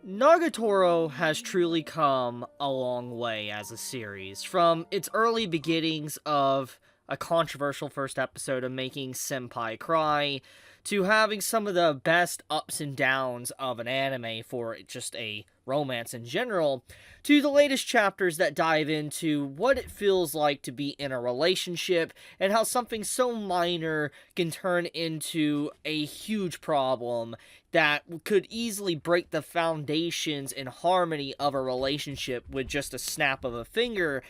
Nagatoro has truly come a long way as a series, from its early beginnings of a controversial first episode of making Senpai cry, to having some of the best ups and downs of an anime for just a romance in general, to the latest chapters that dive into what it feels like to be in a relationship, and how something so minor can turn into a huge problem that could easily break the foundations and harmony of a relationship with just a snap of a finger.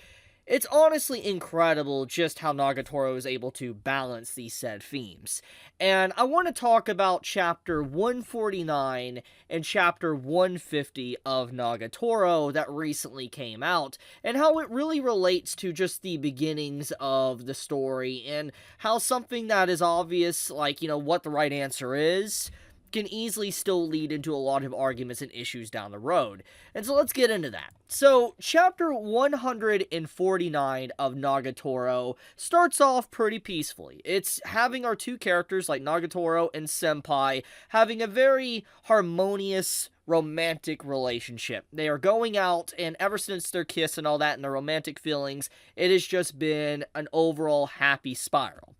It's honestly incredible just how Nagatoro is able to balance these said themes. And I want to talk about chapter 149 and chapter 150 of Nagatoro that recently came out, and how it really relates to just the beginnings of the story, and how something that is obvious, like, what the right answer is, can easily still lead into a lot of arguments and issues down the road. And so let's get into that. So, chapter 149 of Nagatoro starts off pretty peacefully. It's having our two characters, like Nagatoro and Senpai, having a very harmonious romantic relationship. They are going out, and ever since their kiss and all that and their romantic feelings, it has just been an overall happy spiral.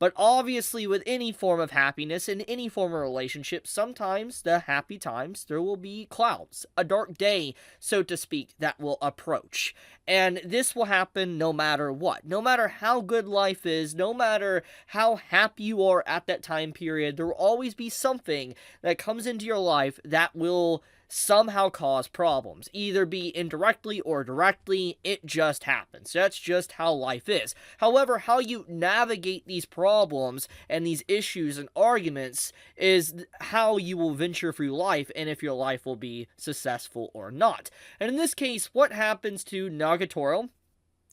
But obviously, with any form of happiness in any form of relationship, sometimes the happy times, there will be clouds, a dark day, so to speak, that will approach. And this will happen no matter what. No matter how good life is, no matter how happy you are at that time period, there will always be something that comes into your life that will somehow cause problems. Either be indirectly or directly, it just happens. That's just how life is. However, how you navigate these problems and these issues and arguments is how you will venture through life, and if your life will be successful or not. And in this case, what happens to Nagatoro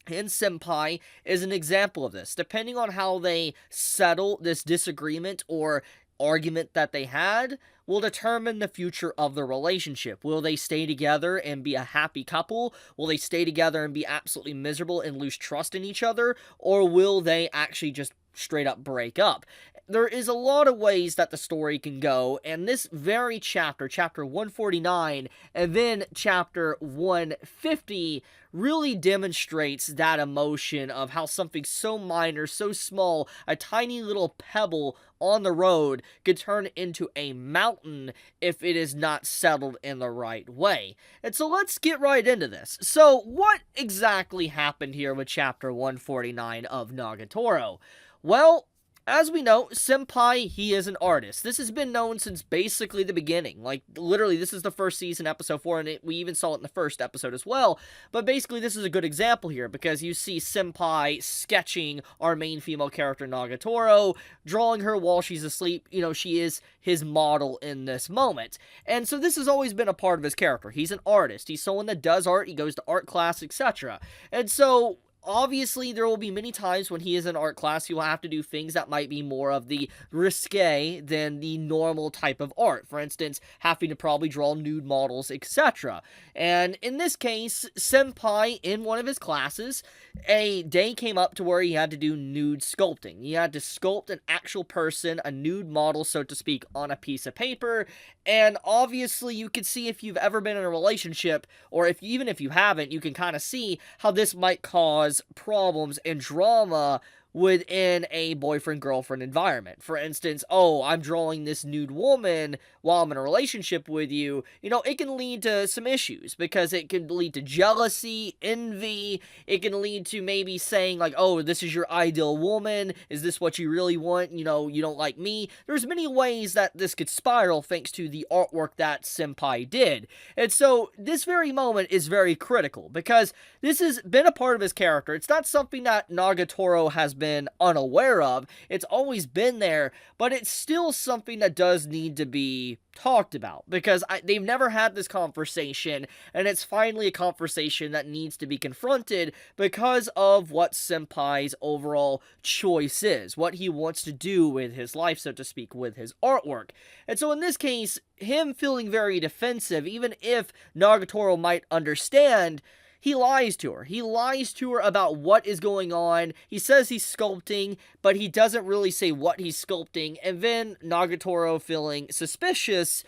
and Senpai is an example of this. Depending on how they settle this disagreement or argument that they had, will determine the future of the relationship. Will they stay together and be a happy couple? Will they stay together and be absolutely miserable and lose trust in each other? Or will they actually just straight up break up? There is a lot of ways that the story can go, and this very chapter, chapter 149, and then chapter 150, really demonstrates that emotion of how something so minor, so small, a tiny little pebble on the road could turn into a mountain if it is not settled in the right way. And so let's get right into this. So what exactly happened here with chapter 149 of Nagatoro? Well, as we know, Senpai, he is an artist. This has been known since basically the beginning. Like, literally, this is the first season, episode 4, and we even saw it in the first episode as well. But basically, this is a good example here, because you see Senpai sketching our main female character, Nagatoro, drawing her while she's asleep. She is his model in this moment. And so this has always been a part of his character. He's an artist. He's someone that does art. He goes to art class, etc. And so obviously, there will be many times when he is in art class, he will have to do things that might be more of the risque than the normal type of art. For instance, having to probably draw nude models, etc. And in this case, Senpai, in one of his classes, a day came up to where he had to do nude sculpting. He had to sculpt an actual person, a nude model, so to speak, on a piece of paper. And obviously, you can see, if you've ever been in a relationship, or even if you haven't, you can kind of see how this might cause problems and drama within a boyfriend-girlfriend environment. For instance, I'm drawing this nude woman while I'm in a relationship with you. It can lead to some issues, because it can lead to jealousy, envy. It can lead to maybe saying, like, this is your ideal woman. Is this what you really want? You don't like me. There's many ways that this could spiral thanks to the artwork that Senpai did. And so this very moment is very critical, because this has been a part of his character. It's not something that Nagatoro has been unaware of. It's always been there, but it's still something that does need to be talked about, because they've never had this conversation, and it's finally a conversation that needs to be confronted because of what Senpai's overall choice is, what he wants to do with his life, so to speak, with his artwork. And so in this case, him feeling very defensive, even if Nagatoro might understand, he lies to her. He lies to her about what is going on. He says he's sculpting, but he doesn't really say what he's sculpting. And then Nagatoro, feeling suspicious,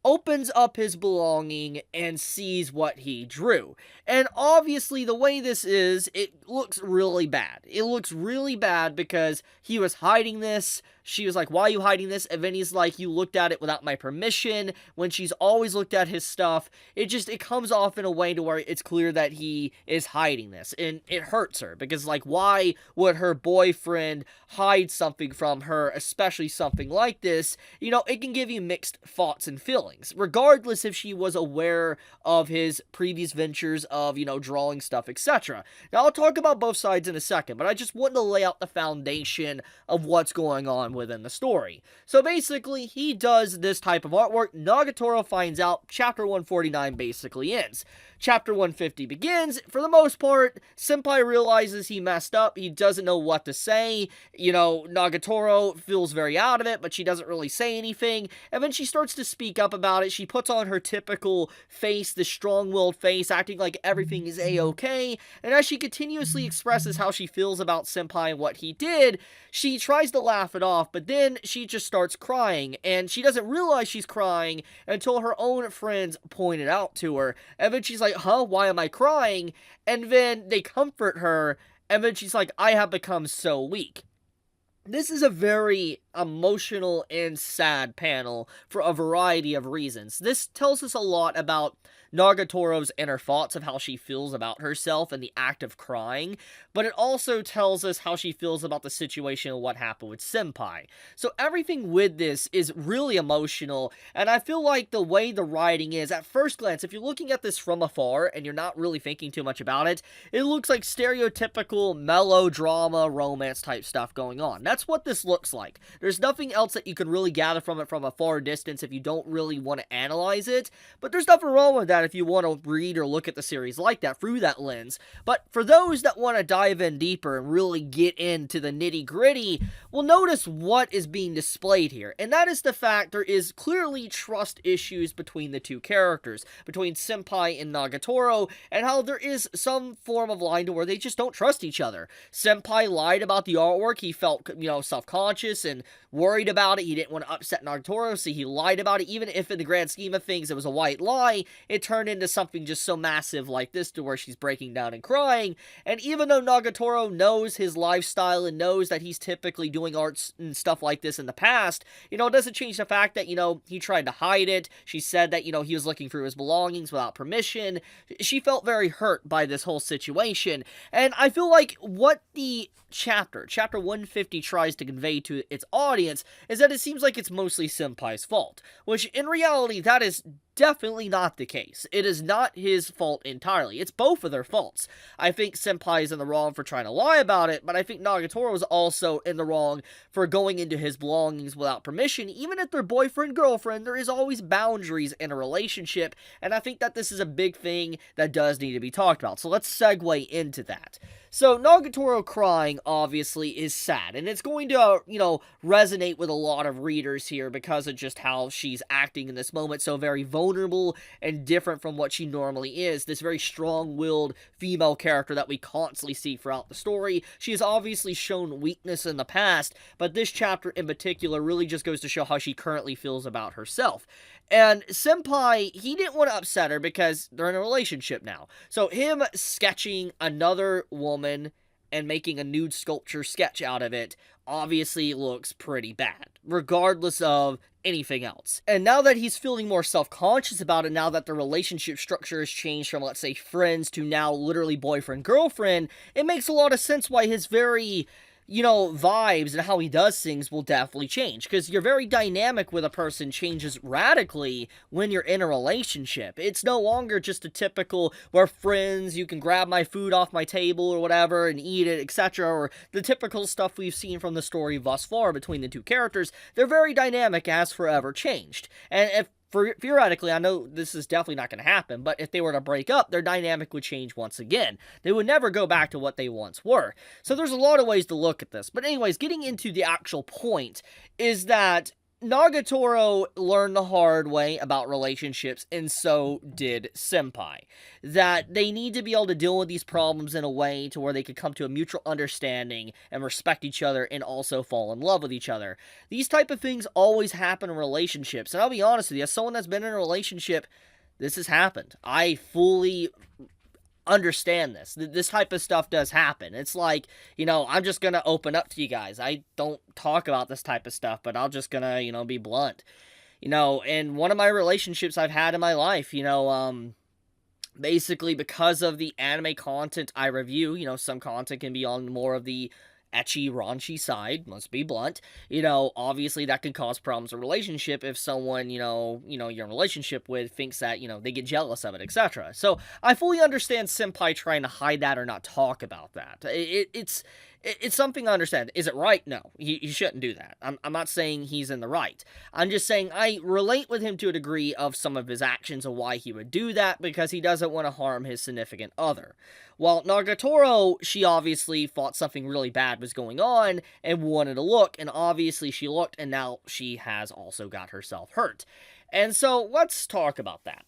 opens up his belonging and sees what he drew. And obviously, the way this is, it looks really bad. It looks really bad because he was hiding this. She was like, why are you hiding this? And then he's like, you looked at it without my permission, when she's always looked at his stuff. It comes off in a way to where it's clear that he is hiding this. And it hurts her because, like, why would her boyfriend hide something from her, especially something like this? You know, it can give you mixed thoughts and feelings, regardless if she was aware of his previous ventures of, you know, drawing stuff, etc. Now, I'll talk about both sides in a second, but I just wanted to lay out the foundation of what's going on within the story. So basically, he does this type of artwork. Nagatoro finds out. Chapter 149 basically ends. Chapter 150 begins. For the most part, Senpai realizes he messed up. He doesn't know what to say. You know, Nagatoro feels very out of it, but she doesn't really say anything. And then she starts to speak up about it. She puts on her typical face, the strong-willed face, acting like everything is a-okay. And as she continuously expresses how she feels about Senpai and what he did, she tries to laugh it off, but then she just starts crying. And she doesn't realize she's crying until her own friends point it out to her. And then she's like, huh, why am I crying? And then they comfort her, and then she's like, I have become so weak. This is a very emotional and sad panel for a variety of reasons. This tells us a lot about Nagatoro's inner thoughts of how she feels about herself and the act of crying, but it also tells us how she feels about the situation and what happened with Senpai. So everything with this is really emotional, and I feel like the way the writing is, at first glance, if you're looking at this from afar and you're not really thinking too much about it, it looks like stereotypical melodrama, romance type stuff going on. That's what this looks like. There's nothing else that you can really gather from it from a far distance if you don't really want to analyze it, but there's nothing wrong with that if you want to read or look at the series like that through that lens. But for those that want to dive in deeper and really get into the nitty-gritty, well, notice what is being displayed here, and that is the fact there is clearly trust issues between the two characters, between Senpai and Nagatoro, and how there is some form of line to where they just don't trust each other. Senpai lied about the artwork. He felt, you know, self-conscious and worried about it. He didn't want to upset Nagatoro, so he lied about it. Even if in the grand scheme of things it was a white lie, it turned into something just so massive like this to where she's breaking down and crying. And even though Nagatoro knows his lifestyle and knows that he's typically doing arts and stuff like this in the past, you know, it doesn't change the fact that, you know, he tried to hide it. She said that, you know, he was looking through his belongings without permission. She felt very hurt by this whole situation. And I feel like what the chapter 150 tries to convey to its audience is that it seems like it's mostly Senpai's fault, which in reality that is definitely not the case. It is not his fault entirely. It's both of their faults. I think Senpai is in the wrong for trying to lie about it, but I think Nagatoro is also in the wrong for going into his belongings without permission. Even if they're boyfriend-girlfriend, there is always boundaries in a relationship, and I think that this is a big thing that does need to be talked about. So let's segue into that. So, Nagatoro crying, obviously, is sad, and it's going to, you know, resonate with a lot of readers here because of just how she's acting in this moment, so very vulnerable and different from what she normally is, this very strong-willed female character that we constantly see throughout the story. She has obviously shown weakness in the past, but this chapter in particular really just goes to show how she currently feels about herself. And Senpai, he didn't want to upset her because they're in a relationship now. So him sketching another woman and making a nude sculpture sketch out of it obviously looks pretty bad, regardless of anything else. And now that he's feeling more self-conscious about it, now that the relationship structure has changed from, let's say, friends to now literally boyfriend-girlfriend, it makes a lot of sense why his very, you know, vibes and how he does things will definitely change, because you're very dynamic with a person changes radically when you're in a relationship. It's no longer just a typical, we're friends, you can grab my food off my table or whatever and eat it, etc., or the typical stuff we've seen from the story thus far between the two characters. They're very dynamic, as forever changed. And if theoretically, I know this is definitely not going to happen, but if they were to break up, their dynamic would change once again. They would never go back to what they once were. So there's a lot of ways to look at this. But anyways, getting into the actual point is that Nagatoro learned the hard way about relationships, and so did Senpai. That they need to be able to deal with these problems in a way to where they could come to a mutual understanding and respect each other and also fall in love with each other. These type of things always happen in relationships, and I'll be honest with you, as someone that's been in a relationship, this has happened. I fully understand this. This type of stuff does happen. It's like, I'm just gonna open up to you guys. I don't talk about this type of stuff, but I'm just gonna, be blunt. In one of my relationships I've had in my life, basically because of the anime content I review, some content can be on more of the ecchi, raunchy side, let's be blunt, obviously that can cause problems in a relationship if someone, you're in a relationship with thinks that, they get jealous of it, etc. So, I fully understand Senpai trying to hide that or not talk about that. It's something I understand. Is it right? No. He shouldn't do that. I'm not saying he's in the right. I'm just saying I relate with him to a degree of some of his actions and why he would do that, because he doesn't want to harm his significant other. While Nagatoro, she obviously thought something really bad was going on and wanted to look, and obviously she looked, and now she has also got herself hurt. And so, let's talk about that.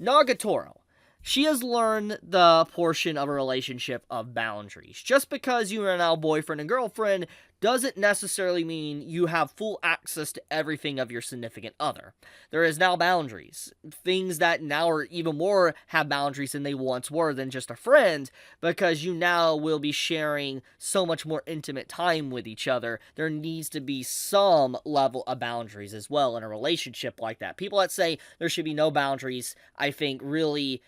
Nagatoro. She has learned the portion of a relationship of boundaries. Just because you are now boyfriend and girlfriend doesn't necessarily mean you have full access to everything of your significant other. There is now boundaries. Things that now are even more have boundaries than they once were than just a friend, because you now will be sharing so much more intimate time with each other. There needs to be some level of boundaries as well in a relationship like that. People that say there should be no boundaries, I think really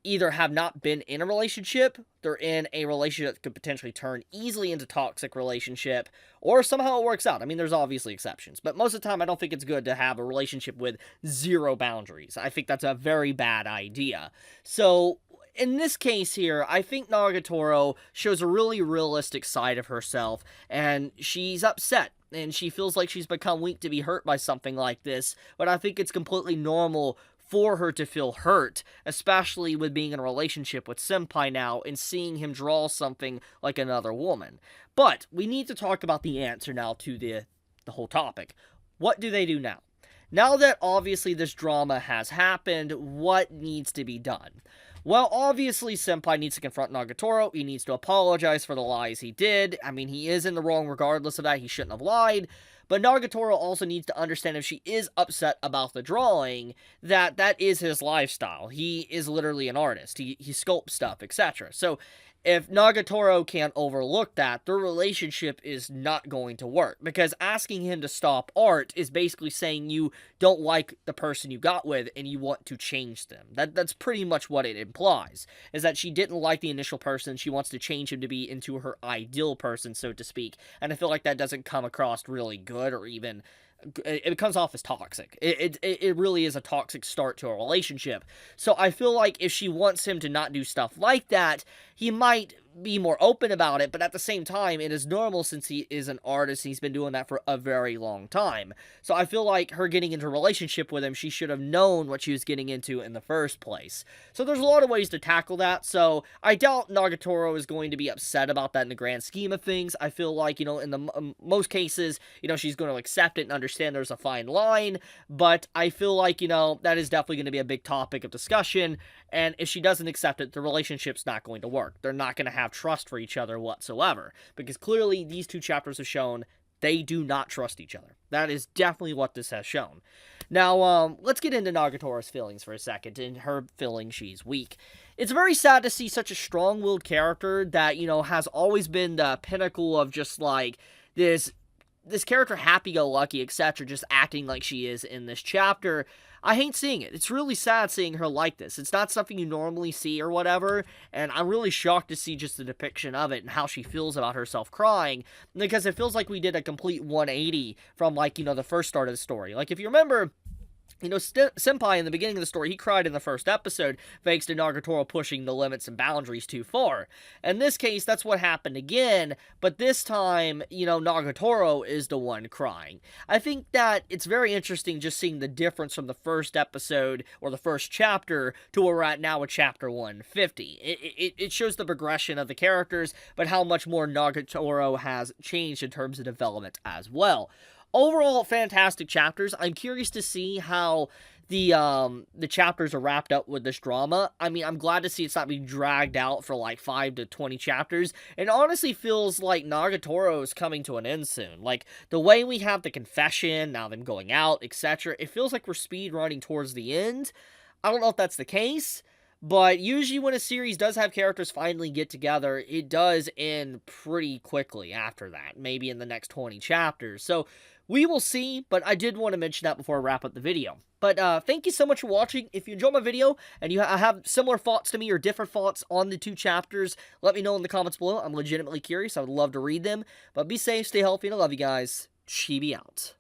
either have not been in a relationship, they're in a relationship that could potentially turn easily into toxic relationship, or somehow it works out. I mean, there's obviously exceptions, but most of the time I don't think it's good to have a relationship with zero boundaries. I think that's a very bad idea. So, in this case here, I think Nagatoro shows a really realistic side of herself, and she's upset, and she feels like she's become weak to be hurt by something like this, but I think it's completely normal for her to feel hurt, especially with being in a relationship with Senpai now and seeing him draw something like another woman. But we need to talk about the answer now to the whole topic. What do they do now? Now that obviously this drama has happened, what needs to be done? Well, obviously, Senpai needs to confront Nagatoro. He needs to apologize for the lies he did. I mean, he is in the wrong regardless of that. He shouldn't have lied. But Nagatoro also needs to understand, if she is upset about the drawing, that is his lifestyle. He is literally an artist. He sculpts stuff, etc. So, if Nagatoro can't overlook that, their relationship is not going to work. Because asking him to stop art is basically saying you don't like the person you got with and you want to change them. That's pretty much what it implies. Is that she didn't like the initial person, she wants to change him to be into her ideal person, so to speak. And I feel like that doesn't come across really good, or even it comes off as toxic. It really is a toxic start to a relationship. So I feel like if she wants him to not do stuff like that, he might be more open about it, but at the same time, it is normal since he is an artist and he's been doing that for a very long time. So I feel like her getting into a relationship with him, she should have known what she was getting into in the first place. So there's a lot of ways to tackle that, so I doubt Nagatoro is going to be upset about that in the grand scheme of things. I feel like, in the most cases, she's going to accept it and understand there's a fine line, but I feel like, that is definitely going to be a big topic of discussion, and if she doesn't accept it, the relationship's not going to work. They're not going to have trust for each other whatsoever, because clearly these two chapters have shown they do not trust each other. That is definitely what this has shown. Now, let's get into Nagatoro's feelings for a second, and her feeling she's weak. It's very sad to see such a strong-willed character that, has always been the pinnacle of just, like, this character happy-go-lucky, etc., just acting like she is in this chapter. I hate seeing it. It's really sad seeing her like this. It's not something you normally see or whatever, and I'm really shocked to see just the depiction of it and how she feels about herself crying, because it feels like we did a complete 180 from, like, the first start of the story. Like, if you remember, Senpai in the beginning of the story, he cried in the first episode thanks to Nagatoro pushing the limits and boundaries too far. In this case, that's what happened again, but this time, Nagatoro is the one crying. I think that it's very interesting just seeing the difference from the first episode, or the first chapter, to where we're at now with chapter 150. It shows the progression of the characters, but how much more Nagatoro has changed in terms of development as well. overall, fantastic chapters. I'm curious to see how the chapters are wrapped up with this drama. I mean, I'm glad to see it's not being dragged out for like 5 to 20 chapters. It honestly feels like Nagatoro is coming to an end soon. Like, the way we have the confession, now them going out, etc., it feels like we're speed running towards the end. I don't know if that's the case, but usually when a series does have characters finally get together, it does end pretty quickly after that, maybe in the next 20 chapters. So we will see, but I did want to mention that before I wrap up the video. But thank you so much for watching. If you enjoyed my video and you have similar thoughts to me or different thoughts on the 2 chapters, let me know in the comments below. I'm legitimately curious. I would love to read them. But be safe, stay healthy, and I love you guys. Chibi out.